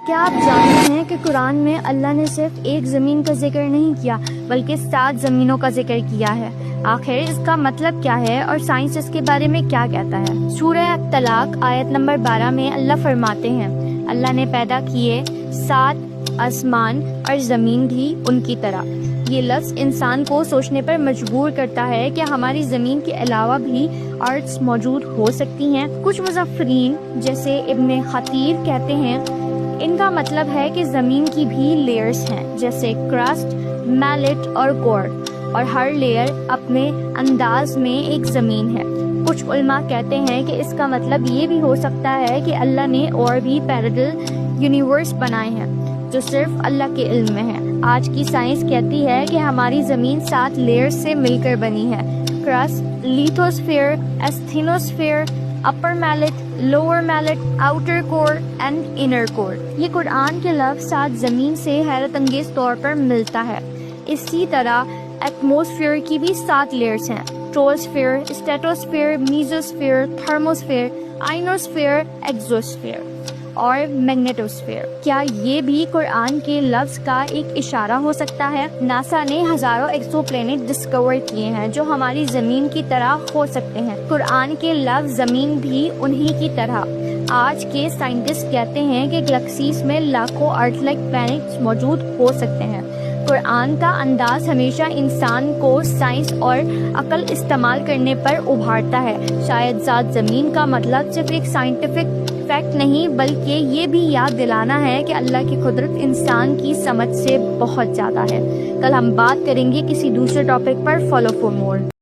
کیا آپ جانتے ہیں کہ قرآن میں اللہ نے صرف ایک زمین کا ذکر نہیں کیا بلکہ 7 زمینوں کا ذکر کیا ہے؟ آخر اس کا مطلب کیا ہے اور سائنس اس کے بارے میں کیا کہتا ہے؟ سورہ طلاق آیت نمبر 12 میں اللہ فرماتے ہیں، اللہ نے پیدا کیے 7 آسمان اور زمین بھی ان کی طرح۔ یہ لفظ انسان کو سوچنے پر مجبور کرتا ہے کہ ہماری زمین کے علاوہ بھی آرٹس موجود ہو سکتی ہیں۔ کچھ مفسرین جیسے ابن خطیر کہتے ہیں ان کا مطلب ہے کہ زمین کی بھی لیئرز ہیں، جیسے کرسٹ، میلٹ اور کور، اور ہر لیئر اپنے انداز میں ایک زمین ہے۔ کچھ علماء کہتے ہیں کہ اس کا مطلب یہ بھی ہو سکتا ہے کہ اللہ نے اور بھی پیرالل یونیورس بنائے ہیں جو صرف اللہ کے علم میں ہیں۔ آج کی سائنس کہتی ہے کہ ہماری زمین 7 لیئرز سے مل کر بنی ہے: crust, لیتھوسفیئر، ایستھینوسفیئر، upper melt, lower melt, outer cover and inner کور۔ یہ قرآن کے لفظ 7 زمین سے حیرت انگیز طور پر ملتا ہے۔ اسی طرح ایٹموسفیئر کی بھی 7 لیئرز ہیں: ٹروپوسفیئر، اسٹریٹوسفیئر، میزوسفیئر، تھرموسفیئر، آئنوسفیئر، ایگزوسفیئر اور میگنیٹوسفیئر۔ کیا یہ بھی قرآن کے لفظ کا ایک اشارہ ہو سکتا ہے؟ ناسا نے ہزاروں ایکسو پلینٹ ڈسکور کیے ہیں جو ہماری زمین کی طرح ہو سکتے ہیں۔ قرآن کے لفظ زمین بھی انہی کی طرح۔ آج کے سائنٹسٹ کہتے ہیں کہ گلیکسیز میں لاکھوں ارتھ لائک پلینٹس موجود ہو سکتے ہیں۔ قرآن کا انداز ہمیشہ انسان کو سائنس اور عقل استعمال کرنے پر ابھارتا ہے۔ شاید 7 زمین کا مطلب صرف ایک سائنٹیفک فیکٹ نہیں بلکہ یہ بھی یاد دلانا ہے کہ اللہ کی قدرت انسان کی سمجھ سے بہت زیادہ ہے۔ کل ہم بات کریں گے کسی دوسرے topic per. Follow for more.